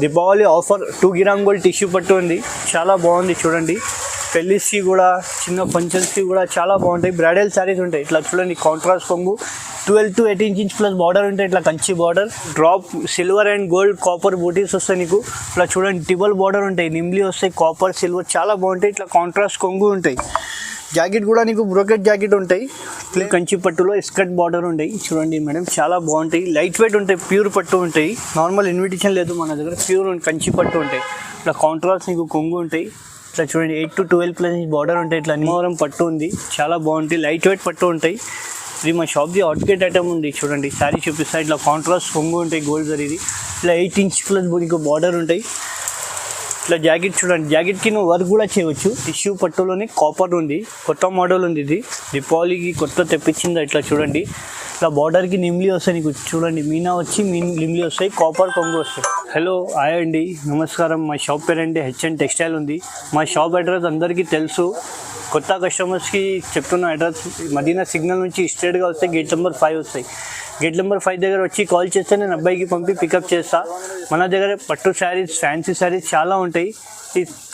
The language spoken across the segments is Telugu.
Deepavali offer 2 gram gold tissue పట్టు ఉంది. చాలా బాగుంది చూడండి. పెళ్ళిస్కి కూడా చిన్న ఫంక్షన్స్కి కూడా చాలా బాగుంటాయి. బ్రైడల్ శారీస్ ఉంటాయి. ఇట్లా చూడండి కాంట్రాస్ట్ కొంగు 12 to 18 ఇంచ్ ప్లస్ బార్డర్ ఉంటాయి. ఇట్లా Kanchi border drop silver and gold copper బూటీస్ వస్తాయి నీకు. ఇట్లా చూడండి టిబల్ బార్డర్ ఉంటాయి, నిమ్లీ వస్తాయి, కాపర్ సిల్వర్ చాలా బాగుంటాయి. ఇట్లా కాంట్రాస్ట్ కొంగు ఉంటాయి. జాకెట్ కూడా నీకు బ్రోకెట్ జాకెట్ ఉంటాయి. కంచి పట్టులో స్కర్ట్ బార్డర్ ఉంటాయి. చూడండి మేడం చాలా బాగుంటాయి. లైట్ వెయిట్ ఉంటాయి, ప్యూర్ పట్టు ఉంటాయి. నార్మల్ ఇన్విటేషన్ లేదు మన దగ్గర, ప్యూర్ కంచి పట్టు ఉంటాయి. ఇట్లా కాంట్రాస్ట్ నీకు కొంగు ఉంటాయి. ఇట్లా చూడండి 8 to 12 ప్లస్ బార్డర్ ఉంటాయి. ఇట్లా నిమ్మవరం పట్టు ఉంది, చాలా బాగుంటాయి. లైట్ వెయిట్ పట్టు ఉంటాయి. ఇది మా షాప్ది అవుట్గేట్ ఐటమ్ ఉంది. చూడండి శారీ చూపిస్తా. ఇట్లా కాంట్రాస్ట్ కొంగు ఉంటాయి, గోల్డ్ జరీది. ఇట్లా 8 ఇంచ్ ప్లస్ నీకు బార్డర్ ఉంటాయి. ఇట్లా జాకెట్ చూడండి, జాకెట్కి నువ్వు వర్క్ కూడా చేయవచ్చు. టిష్యూ పట్టులోనే కాపర్ ఉంది, కొత్త మోడల్ ఉంది. ఇది దీపావళికి కొత్త తెప్పించింది. ఇట్లా చూడండి ఇట్లా బార్డర్కి నిమ్లీ వస్తాయి నీకు. చూడండి మీనా వచ్చి నిమ్లీ వస్తాయి, కాపర్ కొంగు వస్తాయి. హలో హాయ్ అండి, నమస్కారం. మా షాప్ పేరంటే HN టెక్స్టైల్ ఉంది. మా షాప్ అడ్రస్ అందరికీ తెలుసు. కొత్త కస్టమర్స్కి చెప్తున్న అడ్రస్ మదీనా సిగ్నల్ నుంచి స్ట్రేట్గా వస్తే గేట్ నెంబర్ 5 వస్తాయి. గేట్ నెంబర్ 5 దగ్గర వచ్చి కాల్ చేస్తే నేను అబ్బాయికి పంపి పికప్ చేస్తా. మన దగ్గర పట్టు శారీస్, ఫ్యాన్సీ శారీస్ చాలా ఉంటాయి.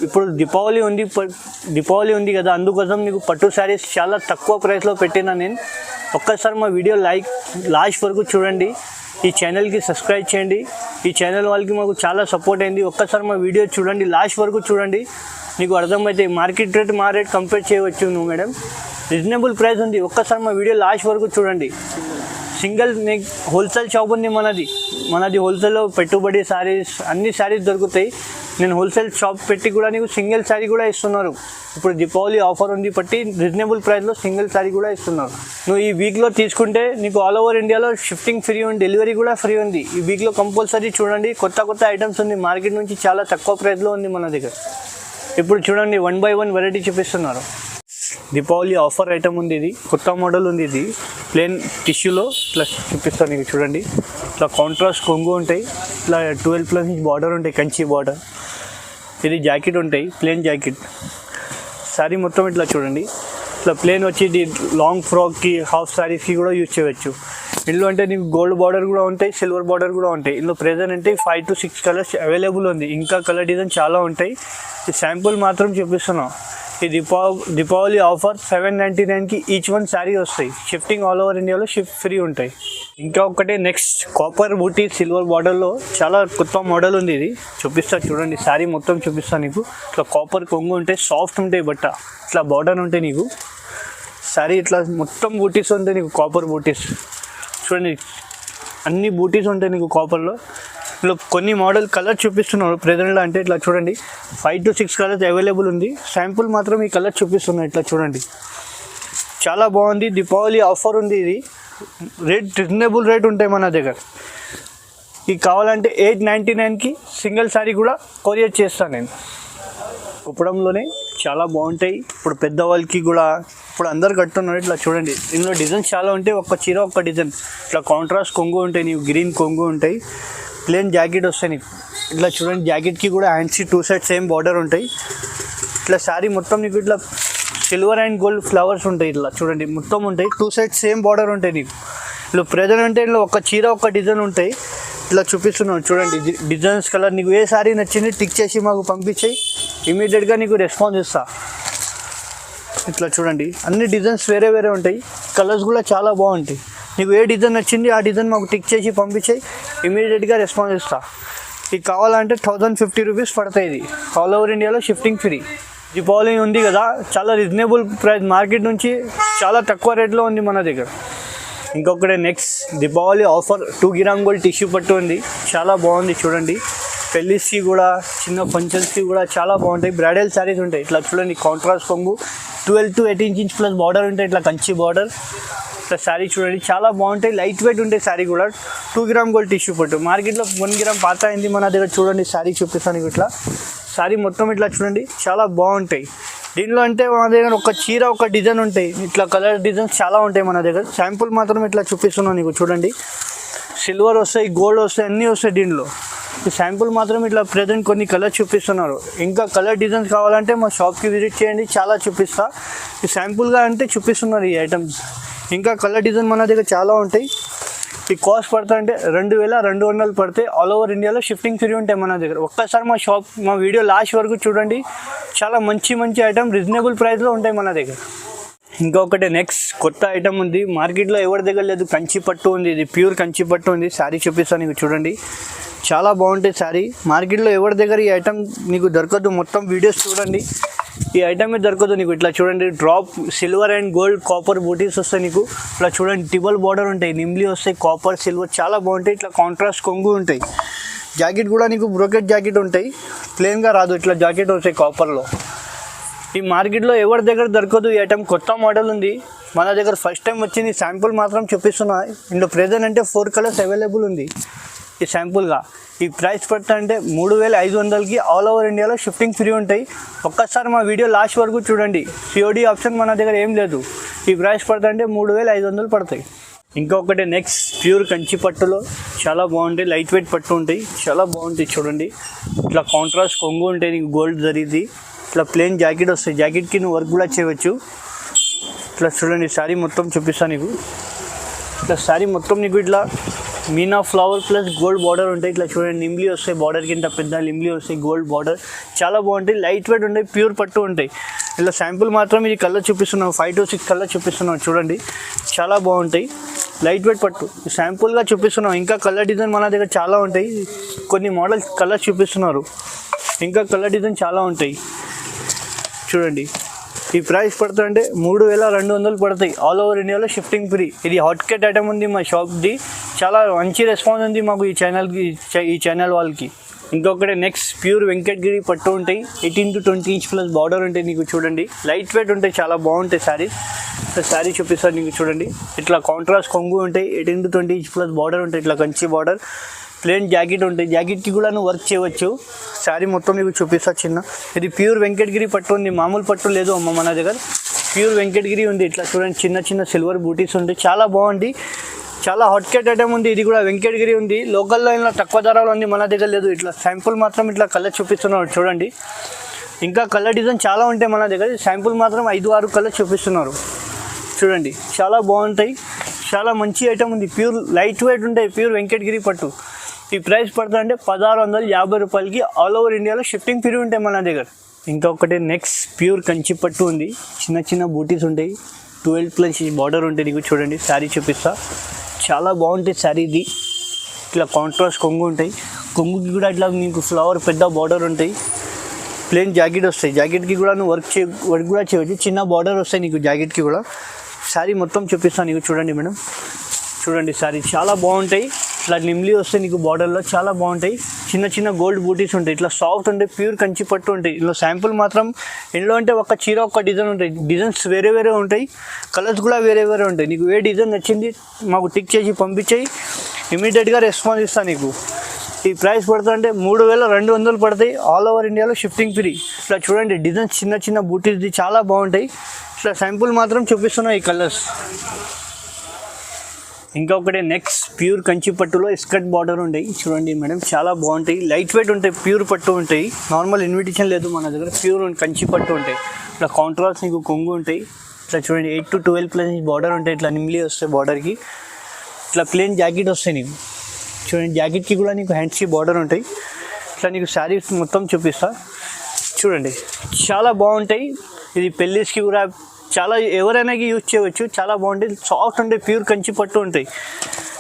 ఇప్పుడు దీపావళి ఉంది కదా, అందుకోసం నీకు పట్టు శారీస్ చాలా తక్కువ ప్రైస్లో పెట్టినా నేను. ఒక్కసారి మా వీడియో లాస్ట్ వరకు చూడండి. ఈ ఛానల్కి సబ్స్క్రైబ్ చేయండి. ఈ ఛానల్ వాళ్ళకి మాకు చాలా సపోర్ట్ అయింది. ఒక్కసారి మా వీడియో చూడండి, లాస్ట్ వరకు చూడండి, నీకు అర్థమైతే మార్కెట్ రేట్ మా రేట్ కంపేర్ చేయవచ్చు నువ్వు మేడం. రీజనబుల్ ప్రైస్ ఉంది. ఒక్కసారి మా వీడియో లాస్ట్ వరకు చూడండి. సింగిల్ హోల్సేల్ షాప్ ఉంది మనది హోల్సేల్లో పెట్టుబడి శారీస్, అన్ని శారీస్ దొరుకుతాయి. నేను హోల్సేల్ షాప్ పెట్టి కూడా నీకు సింగిల్ శారీ కూడా ఇస్తున్నారు. ఇప్పుడు దీపావళి ఆఫర్ ఉంది బట్టి రీజనబుల్ ప్రైస్లో సింగిల్ శారీ కూడా ఇస్తున్నారు. నువ్వు ఈ వీక్లో తీసుకుంటే నీకు ఆల్ ఓవర్ ఇండియాలో షిఫ్టింగ్ ఫ్రీ ఉంది, డెలివరీ కూడా ఫ్రీ ఉంది. ఈ వీక్లో కంపల్సరీ చూడండి, కొత్త ఐటమ్స్ ఉంది. మార్కెట్ నుంచి చాలా తక్కువ ప్రైస్లో ఉంది మన దగ్గర. ఇప్పుడు చూడండి 1 by 1 వెరైటీ చూపిస్తున్నారు. దీపావళి ఆఫర్ ఐటమ్ ఉంది. ఇది కొత్త మోడల్ ఉంది. ఇది ప్లెయిన్ టిష్యూలో ఇట్లా చూపిస్తాను నీకు. చూడండి ఇట్లా కాంట్రాస్ట్ కొంగు ఉంటాయి. ఇట్లా 12 ప్లస్ బార్డర్ ఉంటాయి, కంచి బార్డర్. ఇది జాకెట్ ఉంటాయి, ప్లెయిన్ జాకెట్. శారీ మొత్తం ఇట్లా చూడండి. ఇట్లా ప్లెయిన్ వచ్చి లాంగ్ ఫ్రాక్కి, హాఫ్ శారీస్కి కూడా యూజ్ చేయవచ్చు. ఇందులో అంటే నీకు గోల్డ్ బార్డర్ కూడా ఉంటాయి, సిల్వర్ బార్డర్ కూడా ఉంటాయి. ఇందులో ప్రెజెంట్ అంటే 5 to 6 కలర్స్ అవైలబుల్ ఉంది. ఇంకా కలర్ డిజైన్ చాలా ఉంటాయి. ఈ శాంపుల్ మాత్రం చూపిస్తున్నాం. ఈ దీపావళి ఆఫర్ 799కి ఈచ్ వన్ శారీ వస్తాయి. షిఫ్టింగ్ ఆల్ ఓవర్ ఇండియాలో షిఫ్ట్ ఫ్రీ ఉంటాయి. ఇంకా ఒకటే నెక్స్ట్ కాపర్ బూటీ సిల్వర్ బార్డర్లో చాలా కొత్త మోడల్ ఉంది. ఇది చూపిస్తా చూడండి. శారీ మొత్తం చూపిస్తా నీకు. ఇట్లా కాపర్ కొంగు ఉంటాయి, సాఫ్ట్ ఉంటాయి బట్ట. ఇట్లా బార్డర్ ఉంటాయి నీకు. శారీ ఇట్లా మొత్తం బూటీస్ ఉంటాయి నీకు, కాపర్ బూటీస్. చూడండి అన్ని బూటీస్ ఉంటాయి నీకు కాపర్లో. ఇందులో కొన్ని మోడల్ కలర్ చూపిస్తున్నారు ప్రెజెంట్లో. అంటే ఇట్లా చూడండి 5 to 6 కలర్స్ అవైలబుల్ ఉంది. శాంపుల్ మాత్రం ఈ కలర్ చూపిస్తున్నాయి. ఇట్లా చూడండి చాలా బాగుంది. దీపావళి ఆఫర్ ఉంది. ఇది రీజనబుల్ రేట్ ఉంటాయి మన దగ్గర. ఇది కావాలంటే 899కి సింగిల్ శారీ కూడా కొరియర్ చేస్తాను నేను. కుప్పడంలోనే చాలా బాగుంటాయి. ఇప్పుడు పెద్దవాళ్ళకి కూడా ఇప్పుడు అందరు కట్టున్నారు. ఇట్లా చూడండి ఇందులో డిజైన్స్ చాలా ఉంటాయి. ఒక్క చీర ఒక్క డిజైన్. ఇట్లా కాంట్రాస్ట్ కొంగు ఉంటాయి నీకు, గ్రీన్ కొంగు ఉంటాయి. ప్లెయిన్ జాకెట్ వస్తాయి నీకు. ఇట్లా చూడండి జాకెట్కి కూడా హ్యాండ్స్కి 2 sides సేమ్ బార్డర్ ఉంటాయి. ఇట్లా శారీ మొత్తం నీకు ఇట్లా సిల్వర్ అండ్ గోల్డ్ ఫ్లవర్స్ ఉంటాయి. ఇట్లా చూడండి మొత్తం ఉంటాయి. 2 sides సేమ్ బార్డర్ ఉంటాయి నీకు. ఇలా ప్రెజెంట్ అంటే ఇందులో ఒక చీర ఒక డిజైన్ ఉంటాయి. ఇట్లా చూపిస్తున్నాను చూడండి. డిజైన్స్ కలర్ నీకు ఏ శారీ నచ్చింది టిక్ చేసి మాకు పంపించేయి, ఇమీడియట్గా నీకు రెస్పాన్స్ ఇస్తా. ఇట్లా చూడండి అన్ని డిజైన్స్ వేరే వేరే ఉంటాయి. కలర్స్ కూడా చాలా బాగుంటాయి. నీకు ఏ డిజైన్ నచ్చింది ఆ డిజైన్ మాకు టిక్ చేసి పంపించేయి, ఇమీడియట్గా రెస్పాన్స్ ఇస్తా. ఇది కావాలంటే 1050 రూపీస్ పడతాయి. ఇది ఆల్ ఓవర్ ఇండియాలో షిఫ్టింగ్ ఫ్రీ. దీపావళి ఉంది కదా, చాలా రీజనబుల్ ప్రైస్, మార్కెట్ నుంచి చాలా తక్కువ రేట్లో ఉంది మన దగ్గర. ఇంకొకటి next Deepavali offer 2 gram gold tissue పట్టు ఉంది. చాలా బాగుంది చూడండి. పెళ్ళిస్కి కూడా, చిన్న ఫంక్షన్స్కి కూడా చాలా బాగుంటాయి. బ్రైడల్ శారీస్ ఉంటాయి. ఇట్లా చూడండి కాంట్రాస్ట్ కొంగు 12 to 18 ఇంచ్ ప్లస్ బార్డర్ ఉంటాయి. ఇట్లా కంచి బార్డర్. ఇట్లా శారీ చూడండి చాలా బాగుంటాయి. లైట్ వెయిట్ ఉంటాయి శారీ కూడా. 2 గ్రామ్ గోల్డ్ టిష్యూ పట్టు. మార్కెట్లో 1 గ్రామ్ పాత అయింది మన దగ్గర. చూడండి శారీ చూపిస్తాను. ఇట్లా శారీ మొత్తం ఇట్లా చూడండి చాలా బాగుంటాయి. దీనిలో అంటే మన దగ్గర ఒక చీర ఒక డిజైన్ ఉంటాయి. ఇట్లా కలర్ డిజైన్స్ చాలా ఉంటాయి మన దగ్గర. శాంపుల్ మాత్రం ఇట్లా చూపిస్తున్నాను నీకు. చూడండి సిల్వర్ వస్తాయి, గోల్డ్ వస్తాయి, అన్నీ వస్తాయి దీనిలో. ఈ శాంపుల్ మాత్రం ఇట్లా ప్రెజెంట్ కొన్ని కలర్స్ చూపిస్తున్నారు. ఇంకా కలర్ డిజైన్స్ కావాలంటే మా షాప్కి విజిట్ చేయండి, చాలా చూపిస్తా. ఈ శాంపుల్గా అంటే చూపిస్తున్నారు ఈ ఐటమ్స్. ఇంకా కలర్ డిజైన్ మన దగ్గర చాలా ఉంటాయి. ఈ కాస్ట్ పడుతుంది అంటే 2200 పడితే ఆల్ ఓవర్ ఇండియాలో షిఫ్టింగ్ ఫ్రీ ఉంటాయి మన దగ్గర. ఒక్కసారి మా వీడియో లాస్ట్ వరకు చూడండి, చాలా మంచి ఐటమ్ రీజనబుల్ ప్రైస్లో ఉంటాయి మన దగ్గర. ఇంకొకటి నెక్స్ట్ కొత్త ఐటమ్ ఉంది, మార్కెట్లో ఎవరి దగ్గర లేదు, కంచి పట్టు ఉంది. ఇది ప్యూర్ కంచి పట్టు ఉంది. శారీ చూపిస్తాను నీకు చూడండి, చాలా బాగుంటుంది శారీ. మార్కెట్లో ఎవరి దగ్గర ఈ ఐటమ్ నీకు దొరకదు, మొత్తం వీడియోస్ చూడండి, ఈ ఐటమే దొరకదు నీకు. ఇట్లా చూడండి, drop silver and gold copper బూటీస్ వస్తాయి నీకు. ఇట్లా చూడండి, టిబల్ బార్డర్ ఉంటాయి, నిమ్లీ వస్తాయి, కాపర్ సిల్వర్ చాలా బాగుంటాయి. ఇట్లా కాంట్రాస్ట్ కొంగు ఉంటాయి. జాకెట్ కూడా నీకు బ్రోకెట్ జాకెట్ ఉంటాయి, ప్లెయిన్గా రాదు, ఇట్లా జాకెట్ వస్తాయి కాపర్లో. ఈ మార్కెట్లో ఎవరి దగ్గర దొరకదు ఈ ఐటమ్, కొత్త మోడల్ ఉంది మన దగ్గర, ఫస్ట్ టైం వచ్చింది. శాంపుల్ మాత్రం చూపిస్తున్నా. ఇందులో ప్రెజెంట్ అంటే 4 కలర్స్ అవైలబుల్ ఉంది ఈ శాంపుల్గా. ఈ ప్రైస్ పడుతా అంటే 3500కి ఆల్ ఓవర్ ఇండియాలో షిఫ్టింగ్ ఫ్రీ ఉంటాయి. ఒక్కసారి మా వీడియో లాస్ట్ వరకు చూడండి, సిఓడి ఆప్షన్ మన దగ్గర ఏం లేదు. ఈ ప్రైస్ పడుతా అంటే 3500 పడతాయి. ఇంకొకటి నెక్స్ట్ ప్యూర్ కంచి పట్టులో చాలా బాగుంటాయి, లైట్ వెయిట్ పట్టు ఉంటాయి, చాలా బాగుంటాయి చూడండి. ఇట్లా కాంట్రాస్ట్ కొంగు ఉంటాయి నీకు, గోల్డ్ జరిది. ఇట్లా ప్లెయిన్ జాకెట్ వస్తాయి, జాకెట్కి నువ్వు వర్క్ కూడా చేయవచ్చు. ఇట్లా చూడండి, శారీ మొత్తం చూపిస్తాను నీకు. ఇట్లా శారీ మొత్తం నీకు ఇట్లా Meena flower plus gold border ఉంటాయి. ఇట్లా చూడండి, నిమ్లీ వస్తాయి, బార్డర్కి ఇంత పెద్ద నిమ్లీ వస్తాయి, గోల్డ్ బార్డర్ చాలా బాగుంటాయి, లైట్ వెయిట్ ఉంటాయి, ప్యూర్ పట్టు ఉంటాయి. ఇలా శాంపుల్ మాత్రం ఇది కలర్ చూపిస్తున్నాం, 5 to 6 కలర్ చూపిస్తున్నాం చూడండి, చాలా బాగుంటాయి, లైట్ వెయిట్ పట్టు. శాంపుల్గా చూపిస్తున్నాం, ఇంకా కలర్ డిజైన్ మన దగ్గర చాలా ఉంటాయి. కొన్ని మోడల్స్ కలర్స్ చూపిస్తున్నారు, ఇంకా కలర్ డిజైన్ చాలా ఉంటాయి చూడండి. ఈ ప్రైస్ పడుతుందంటే 3200 పడతాయి, ఆల్ ఓవర్ ఇండియాలో షిఫ్టింగ్ ఫ్రీ. ఇది హాట్ కేట్ ఐటమ్ ఉంది మా షాప్ది, చాలా మంచి రెస్పాన్స్ ఉంది మాకు ఈ ఛానల్ వాళ్ళకి. ఇంకొకటి నెక్స్ట్ ప్యూర్ వెంకటగిరి పట్టు ఉంటాయి, 18 to 20 ఇంచ్ ప్లస్ బార్డర్ ఉంటాయి నీకు చూడండి, లైట్ వెయిట్ ఉంటాయి, చాలా బాగుంటాయి శారీస్. శారీ చూపిస్తారు నీకు చూడండి, ఇట్లా కాంట్రాస్ట్ కొంగు ఉంటాయి, 18 to 20 ఇంచ్ ప్లస్ బార్డర్ ఉంటాయి, ఇట్లా కంచి బార్డర్, ప్లెయిన్ జాకెట్ ఉంటాయి, జాకెట్కి కూడా నువ్వు వర్క్ చేయవచ్చు. శారీ మొత్తం నీకు చూపిస్తా చిన్న. ఇది ప్యూర్ వెంకటగిరి పట్టు ఉంది, మామూలు పట్టు లేదు అమ్మ మన దగ్గర, ప్యూర్ వెంకటగిరి ఉంది. ఇట్లా చూడండి, చిన్న సిల్వర్ బూటీస్ ఉంటాయి, చాలా బాగుంది, చాలా హాట్ కేట్ ఐటమ్ ఉంది. ఇది కూడా వెంకటగిరి ఉంది, లోకల్లో ఇలా తక్కువ ధరలో ఉంది, మన దగ్గర లేదు. ఇట్లా శాంపుల్ మాత్రం ఇట్లా కలర్ చూపిస్తున్నారు చూడండి, ఇంకా కలర్ డిజైన్ చాలా ఉంటాయి మన దగ్గర. శాంపుల్ మాత్రం 5-6 కలర్ చూపిస్తున్నారు చూడండి, చాలా బాగుంటాయి, చాలా మంచి ఐటమ్ ఉంది, ప్యూర్ లైట్ వెయిట్ ఉంటాయి, ప్యూర్ వెంకటగిరి పట్టు. ఈ ప్రైస్ పడుతుంది అంటే 1650 రూపాయలకి ఆల్ ఓవర్ ఇండియాలో షిఫ్టింగ్ ఫ్రీ ఉంటాయి మన దగ్గర. ఇంకొకటి నెక్స్ట్ ప్యూర్ కంచి పట్టు ఉంది, చిన్న బూటీస్ ఉంటాయి, 12+ బార్డర్ ఉంటాయి నీకు చూడండి. శారీ చూపిస్తా, చాలా బాగుంటుంది శారీ. ఇది ఇట్లా కాంట్రాస్ట్ కొంగు ఉంటాయి, కొంగుకి కూడా ఇట్లా నీకు ఫ్లవర్ పెద్ద బార్డర్ ఉంటాయి, ప్లెయిన్ జాకెట్ వస్తాయి, జాకెట్కి కూడా నువ్వు వర్క్ కూడా చేయవచ్చు, చిన్న బార్డర్ వస్తాయి నీకు జాకెట్కి కూడా. శారీ మొత్తం చూపిస్తాను నీకు చూడండి మేడం, చూడండి శారీ చాలా బాగుంటాయి. ఇట్లా నిమ్లీ వస్తాయి నీకు బార్డర్లో, చాలా బాగుంటాయి, చిన్న గోల్డ్ బూటీస్ ఉంటాయి, ఇట్లా సాఫ్ట్ ఉంటాయి, ప్యూర్ కంచి పట్టు ఉంటాయి. ఇందులో శాంపుల్ మాత్రం ఇందులో అంటే ఒక చీర ఒక డిజైన్ ఉంటాయి, డిజైన్స్ వేరే ఉంటాయి, కలర్స్ కూడా వేరే ఉంటాయి. నీకు ఏ డిజైన్ నచ్చింది మాకు టిక్ చేసి పంపించేయి, ఇమీడియట్గా రెస్పాన్స్ ఇస్తాను నీకు. ఈ ప్రైస్ పడుతుందంటే 3200 పడతాయి, ఆల్ ఓవర్ ఇండియాలో షిఫ్టింగ్ ఫ్రీ. ఇట్లా చూడండి, డిజైన్స్ చిన్న బూటీస్ది చాలా బాగుంటాయి. ఇట్లా శాంపుల్ మాత్రం చూపిస్తున్నాయి ఈ కలర్స్. ఇంకొకటి నెక్స్ట్ ప్యూర్ కంచి పట్టులో స్కర్ట్ బార్డర్ ఉంటాయి చూడండి మేడం, చాలా బాగుంటాయి, లైట్ వెయిట్ ఉంటాయి, ప్యూర్ పట్టు ఉంటాయి, నార్మల్ ఇన్విటేషన్ లేదు మన దగ్గర, ప్యూర్ కంచి పట్టు ఉంటాయి. ఇట్లా కాంట్రాస్ట్ నీకు కొంగు ఉంటాయి, ఇట్లా చూడండి 8 to 12+ బార్డర్ ఉంటాయి, ఇట్లా నిమ్లీ వస్తాయి బార్డర్కి. ఇట్లా ప్లెయిన్ జాకెట్ వస్తాయి నీకు చూడండి, జాకెట్కి కూడా నీకు హ్యాండ్స్కి బార్డర్ ఉంటాయి. ఇట్లా నీకు శారీస్ మొత్తం చూపిస్తా చూడండి, చాలా బాగుంటాయి. ఇది పెళ్ళిస్కి కూడా చాలా ఎవరైనా యూజ్ చేయవచ్చు, చాలా బాగుంటాయి, సాఫ్ట్ ఉంటాయి, ప్యూర్ కంచి పట్టు ఉంటాయి.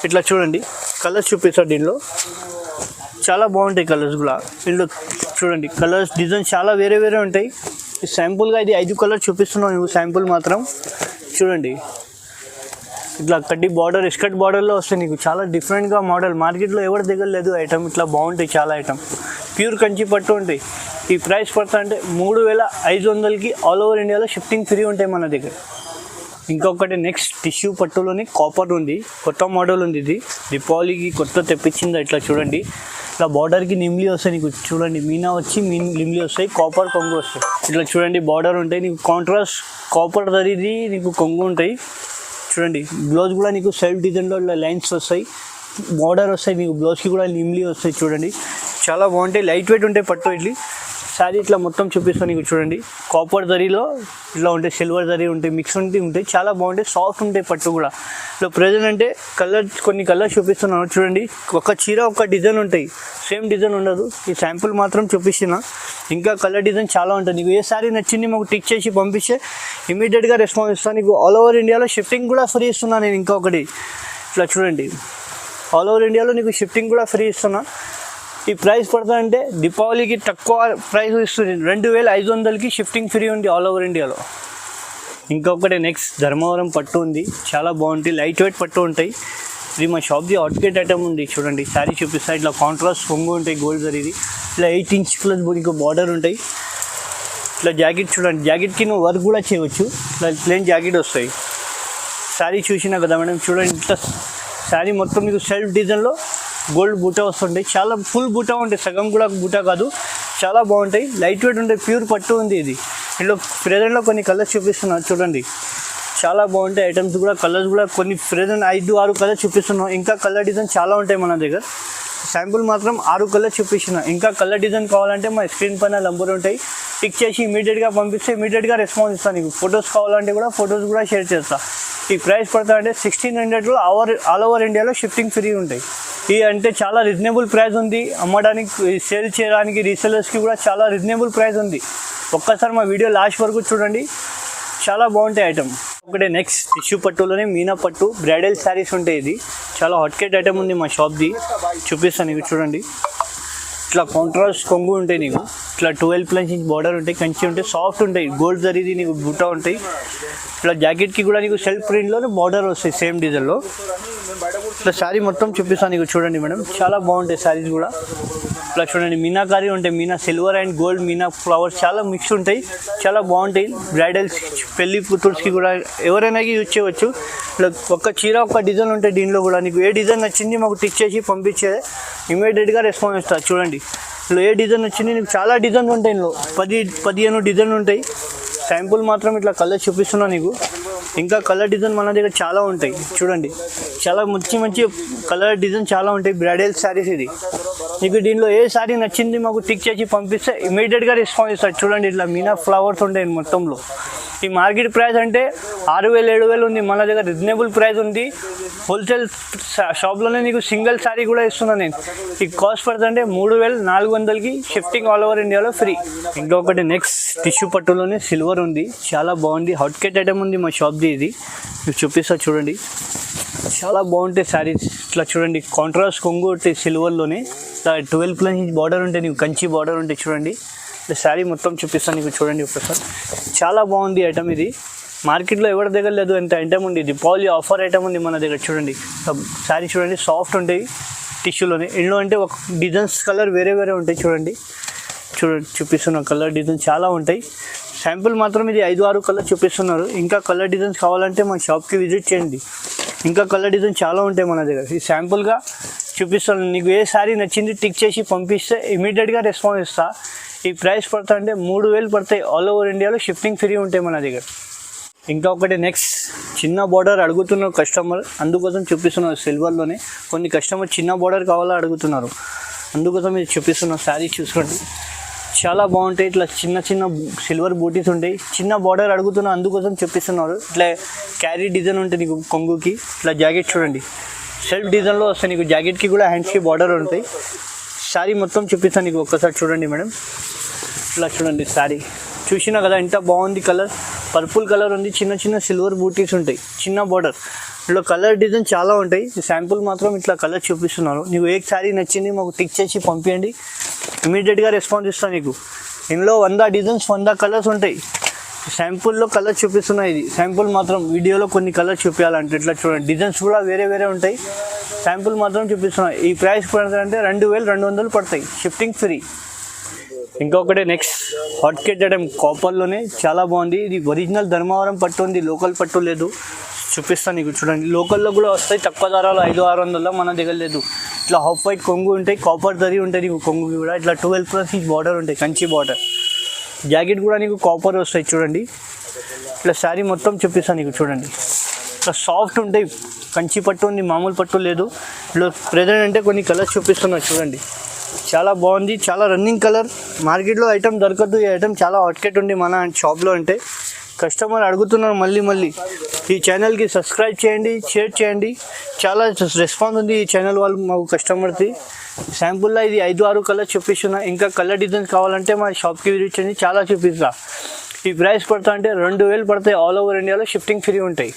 ఇట్లా చూడండి కలర్స్ చూపిస్తారు దీనిలో, చాలా బాగుంటాయి కలర్స్ కూడా. దీనిలో చూడండి కలర్స్ డిజైన్స్ చాలా వేరే ఉంటాయి. శాంపుల్గా ఇది 5 కలర్ చూపిస్తున్నావు నువ్వు, శాంపుల్ మాత్రం చూడండి. ఇట్లా కడ్డీ బార్డర్ స్కర్ట్ బార్డర్లో వస్తాయి నీకు, చాలా డిఫరెంట్గా మోడల్, మార్కెట్లో ఎవరి దగ్గర లేదు ఐటమ్. ఇట్లా బాగుంటాయి చాలా ఐటమ్, ప్యూర్ కంచి పట్టు ఉంటాయి. ఈ ప్రైస్ పడుతుంది అంటే 3500కి ఆల్ ఓవర్ ఇండియాలో షిఫ్టింగ్ ఫ్రీ ఉంటాయి మన దగ్గర. ఇంకొకటి నెక్స్ట్ టిష్యూ పట్టులోని కాపర్ ఉంది, కొత్త మోడల్ ఉంది, ఇది దీపావళికి కొత్త తెప్పించింది. ఇట్లా చూడండి, ఇట్లా బార్డర్కి నిమ్లీ వస్తాయి నీకు చూడండి, మీనా వచ్చి నిమ్లీ వస్తాయి, కాపర్ కొంగు వస్తాయి. ఇట్లా చూడండి బార్డర్ ఉంటాయి నీకు, కాంట్రాస్ట్ కాపర్ దరిది నీకు కొంగు ఉంటాయి చూడండి. బ్లౌజ్ కూడా నీకు సెల్ఫ్ డిజైన్లో ఇలా లైన్స్ వస్తాయి, బార్డర్ వస్తాయి నీకు, బ్లౌజ్కి కూడా నిమ్లీ వస్తాయి చూడండి, చాలా బాగుంటాయి, లైట్ వెయిట్ ఉంటాయి పట్టు. ఇట్లా శారీ ఇట్లా మొత్తం చూపిస్తాను నీకు చూడండి. కాపర్ జరీలో ఇట్లా ఉంటాయి, సిల్వర్ జరీ ఉంటాయి, మిక్స్ ఉంటాయి, చాలా బాగుంటాయి, సాఫ్ట్ ఉంటాయి పట్టు కూడా. ఇట్లా ప్రజెంట్ అంటే కొన్ని కలర్స్ చూపిస్తున్నాను చూడండి. ఒక చీర ఒక డిజైన్ ఉంటాయి, సేమ్ డిజైన్ ఉండదు. ఈ శాంపుల్ మాత్రం చూపిస్తున్నా, ఇంకా కలర్ డిజైన్ చాలా ఉంటుంది. నీకు ఏ శారీ నచ్చింది మాకు టిక్ చేసి పంపిస్తే ఇమీడియట్గా రెస్పాన్స్ ఇస్తాను. నీకు ఆల్ ఓవర్ ఇండియాలో షిఫ్టింగ్ కూడా ఫ్రీ ఇస్తున్నా నేను. ఇంకా ఒకటి ఇట్లా చూడండి, ఆల్ ఓవర్ ఇండియాలో నీకు షిఫ్టింగ్ కూడా ఫ్రీ ఇస్తున్నా. ఈ ప్రైస్ పడుతుందంటే దీపావళికి తక్కువ ప్రైస్ ఇస్తుంది, 2500కి షిఫ్టింగ్ ఫ్రీ ఉంది ఆల్ ఓవర్ ఇండియాలో. ఇంకొకటి నెక్స్ట్ ధర్మవరం పట్టు ఉంది, చాలా బాగుంటుంది, లైట్ వెయిట్ పట్టు ఉంటాయి. ఇది మా షాప్ది అవుట్గేట్ ఐటమ్ ఉంది చూడండి. శారీ చూపిస్తాయి, ఇట్లా కాంట్రాస్ట్ కొంగు ఉంటాయి, గోల్డ్ జరీది, ఇట్లా 8 ఇంచ్ ప్లస్ ఇంకో బార్డర్ ఉంటాయి. ఇట్లా జాకెట్ చూడండి, జాకెట్కి నువ్వు వర్క్ కూడా చేయవచ్చు, ఇట్లా ప్లెయిన్ జాకెట్ వస్తాయి. శారీ చూసినా కదా మేడం చూడండి, ఇట్లా శారీ మొత్తం మీకు సెల్ఫ్ డిజైన్లో గోల్డ్ బూటా వస్తుంటాయి, చాలా ఫుల్ బూటా ఉంటాయి, సగం కూడా బూటా కాదు, చాలా బాగుంటాయి, లైట్ వెయిట్ ఉంటాయి, ప్యూర్ పట్టు ఉంది ఇది. ఇందులో ప్రెజెంట్లో కొన్ని కలర్స్ చూపిస్తున్నాను చూడండి, చాలా బాగుంటాయి ఐటమ్స్ కూడా, కలర్స్ కూడా కొన్ని ప్రెజెంట్ 5-6 కలర్స్ చూపిస్తున్నాం. ఇంకా కలర్ డిజైన్ చాలా ఉంటాయి మన దగ్గర. శాంపుల్ మాత్రం 6 కలర్స్ చూపిస్తున్నా. ఇంకా కలర్ డిజైన్ కావాలంటే మా స్క్రీన్ పైన నంబర్ ఉంటాయి, పిక్ చేసి ఇమీడియట్గా పంపిస్తే ఇమీడియట్గా రెస్పాన్స్ ఇస్తాను. నీకు ఫొటోస్ కావాలంటే కూడా ఫొటోస్ కూడా షేర్ చేస్తా. ఈ ప్రైస్ పడతా అంటే 1600లో ఆల్ ఓవర్ ఇండియాలో షిఫ్టింగ్ ఫ్రీ ఉంటాయి. ఈ అంటే చాలా రీజనబుల్ ప్రైస్ ఉంది, అమ్మడానికి సేల్ చేయడానికి రీసెలర్స్కి కూడా చాలా రీజనబుల్ ప్రైస్ ఉంది. ఒక్కసారి మా వీడియో లాస్ట్ వరకు చూడండి, చాలా బాగుంటాయి ఐటమ్. ఒకటే నెక్స్ట్ టిష్యూ పట్టులోనే మీనా పట్టు బ్రైడల్ శారీస్ ఉంటాయి. ఇది చాలా హాట్కేట్ ఐటమ్ ఉంది మా షాప్ది, చూపిస్తాను నీకు చూడండి. ఇట్లా కాంట్రాస్ట్ కొంగు ఉంటాయి, నీకు ఇట్లా 12+ ఇంచ్ బార్డర్ ఉంటాయి, కంచి ఉంటాయి, సాఫ్ట్ ఉంటాయి, గోల్డ్ జరీది నీకు బుట్ట ఉంటాయి. ఇట్లా జాకెట్కి కూడా నీకు సెల్ఫ్ ప్రింట్లోనే బార్డర్ వస్తాయి సేమ్ డిజైన్లో. ఇట్లా శారీ మొత్తం చూపిస్తాను నీకు చూడండి మేడం, చాలా బాగుంటాయి శారీస్ కూడా. ఇట్లా చూడండి మీనాకారీ ఉంటాయి, Meena silver and gold Meena flowers చాలా మిక్స్ ఉంటాయి, చాలా బాగుంటాయి. బ్రైడల్స్ పెళ్లి కూతుర్స్కి కూడా ఎవరైనా యూజ్ చేయవచ్చు. ఇట్లా ఒక చీర ఒక డిజైన్ ఉంటాయి, దీనిలో కూడా నీకు ఏ డిజైన్ నచ్చింది మాకు టిక్ చేసి పంపించే ఇమీడియట్గా రెస్పాన్స్ ఇస్తా. చూడండి ఇందులో ఏ డిజైన్ వచ్చింది, నీకు చాలా డిజైన్స్ ఉంటాయి, ఇందులో 10-15 డిజైన్లు ఉంటాయి. శాంపుల్ మాత్రం ఇట్లా కలర్ చూపిస్తున్నా నీకు. ఇంకా కలర్ డిజైన్ మన దగ్గర చాలా ఉంటాయి చూడండి, చాలా మంచి కలర్ డిజైన్ చాలా ఉంటాయి. బ్రైడల్ శారీస్ ఇది, నీకు దీనిలో ఏ శారీ నచ్చింది మాకు టిక్ చేసి పంపిస్తే ఇమీడియట్గా రెస్పాన్స్ ఇస్తారు. చూడండి ఇట్లా మీనా ఫ్లవర్స్ ఉంటాయి మొత్తంలో. ఈ మార్కెట్ ప్రైస్ అంటే 6000-7000 ఉంది, మన దగ్గర రీజనబుల్ ప్రైస్ ఉంది. హోల్సేల్ షాప్లోనే నీకు సింగిల్ శారీ కూడా ఇస్తున్నాను నేను. ఈ కాస్ట్ పడుతుందంటే 3400కి షిఫ్టింగ్ ఆల్ ఓవర్ ఇండియాలో ఫ్రీ. ఇంకొకటి నెక్స్ట్ టిష్యూ పట్టులోనే సిల్వర్ ఉంది, చాలా బాగుంది, హాట్కేట్ ఐటమ్ ఉంది మా షాప్ది. ఇది మీకు చూపిస్తా చూడండి, చాలా బాగుంటాయి శారీస్. ఇట్లా చూడండి కాంట్రాస్ట్ కొంగు ఉంటాయి సిల్వర్లోనే, ఇట్లా 12+ ఇంచ్ బార్డర్ ఉంటాయి, నీకు కంచి బార్డర్ ఉంటాయి. చూడండి ఇట్లా శారీ మొత్తం చూపిస్తాను నీకు చూడండి ఒకసారి, చాలా బాగుంది ఐటమ్. ఇది మార్కెట్లో ఎవరి దగ్గర లేదు ఎంత ఐటమ్ ఉంది. దీపావళి ఆఫర్ ఐటమ్ ఉంది మన దగ్గర. చూడండి శారీ చూడండి, సాఫ్ట్ ఉంటాయి టిష్యూలోనే. ఇందులో అంటే ఒక డిజైన్స్ కలర్ వేరే ఉంటాయి. చూడండి చూపిస్తున్న కలర్ డిజైన్ చాలా ఉంటాయి. శాంపుల్ మాత్రం ఇది 5-6 కలర్ చూపిస్తున్నారు. ఇంకా కలర్ డిజైన్స్ కావాలంటే మా షాప్కి విజిట్ చేయండి, ఇంకా కలర్ డిజైన్ చాలా ఉంటాయి మన దగ్గర. ఈ శాంపుల్గా చూపిస్తాను, నీకు ఏ శారీ నచ్చింది టిక్ చేసి పంపిస్తే ఇమీడియట్గా రెస్పాన్స్ ఇస్తా. ఈ ప్రైస్ పడతా అంటే 3000 పడతాయి, ఆల్ ఓవర్ ఇండియాలో షిఫ్టింగ్ ఫ్రీ ఉంటాయి మన దగ్గర. ఇంకా ఒకటి నెక్స్ట్ చిన్న బార్డర్ అడుగుతున్నారు కస్టమర్, అందుకోసం చూపిస్తున్నారు సిల్వర్లోనే. కొన్ని కస్టమర్ చిన్న బార్డర్ కావాలో అడుగుతున్నారు, అందుకోసం ఇది చూపిస్తున్న శారీ చూసుకోండి, చాలా బాగుంటాయి. ఇట్లా చిన్న సిల్వర్ బూటీస్ ఉంటాయి, చిన్న బార్డర్ అడుగుతున్నా అందుకోసం చూపిస్తున్నారు. ఇట్లా క్యారీ డిజైన్ ఉంటుంది నీకు కొంగుకి. ఇట్లా జాకెట్ చూడండి సెల్ఫ్ డిజైన్లో వస్తాయి, నీకు జాకెట్కి కూడా హ్యాండ్స్కి బార్డర్ ఉంటాయి. శారీ మొత్తం చూపిస్తాను నీకు ఒక్కసారి చూడండి మేడం. ఇట్లా చూడండి శారీ చూసినా కదా ఎంత బాగుంది, కలర్ పర్పుల్ కలర్ ఉంది, చిన్న సిల్వర్ బూటీస్ ఉంటాయి, చిన్న బార్డర్. ఇందులో కలర్ డిజైన్ చాలా ఉంటాయి. శాంపుల్ మాత్రం ఇట్లా కలర్ చూపిస్తున్నారు. నీకు ఏ శారీ నచ్చింది మాకు టిక్ చేసి పంపించండి, ఇమీడియట్గా రెస్పాన్స్ ఇస్తాను నీకు. ఇందులో 100 డిజైన్స్ 100 కలర్స్ ఉంటాయి. శాంపుల్లో కలర్ చూపిస్తున్నాయి. ఇది శాంపుల్ మాత్రం, వీడియోలో కొన్ని కలర్ చూపించాలంటే ఇట్లా చూడండి, డిజైన్స్ కూడా వేరే ఉంటాయి. శాంపుల్ మాత్రం చూపిస్తున్నాయి. ఈ ప్రైస్ పడుతుందంటే 2200 పడతాయి, షిఫ్టింగ్ ఫ్రీ. ఇంకొకటి నెక్స్ట్ హాట్కేట్ ఐటమ్ కాపర్లోనే చాలా బాగుంది. ఇది ఒరిజినల్ ధర్మవరం పట్టు ఉంది, లోకల్ పట్టు లేదు. చూపిస్తాను నీకు చూడండి, లోకల్లో కూడా వస్తాయి తక్కువ ధరలు 500-600, మన దగ్గర లేదు. ఇట్లా హాఫ్ వైట్ కొంగు ఉంటాయి, కాపర్ జరీ ఉంటాయి నీకు కొంగుకి కూడా. ఇట్లా 12+ ఇంచ్ బార్డర్ ఉంటాయి, కంచి బార్డర్. జాకెట్ కూడా నీకు కాపర్ వస్తాయి చూడండి. ఇట్లా శారీ మొత్తం చూపిస్తాను నీకు చూడండి, ఇట్లా సాఫ్ట్ ఉంటాయి, కంచి పట్టు ఉంది, మామూలు పట్టు లేదు. ఇట్లా ప్రెజెంట్ అంటే కొన్ని కలర్స్ చూపిస్తున్నారు చూడండి. చాలా బాగుంది, చాలా రన్నింగ్ కలర్. మార్కెట్లో ఐటమ్ దొరకదు. ఈ ఐటమ్ చాలా హాట్కెట్ ఉంది మన షాప్లో. అంటే కస్టమర్ అడుగుతున్నారు మళ్ళీ. ఈ ఛానల్కి సబ్స్క్రైబ్ చేయండి, షేర్ చేయండి. చాలా రెస్పాన్స్ ఉంది ఈ ఛానల్ వాళ్ళు మాకు కస్టమర్ది. శాంపుల్లో ఇది 5-6 కలర్ చూపిస్తున్నా. ఇంకా కలర్ డిజైన్స్ కావాలంటే మా షాప్కి విజిట్ చేయండి, చాలా చూపిస్తా. ఈ ప్రైస్ పడతా అంటే 2000 పడతాయి. ఆల్ ఓవర్ ఇండియాలో షిఫ్టింగ్ ఫ్రీ ఉంటాయి.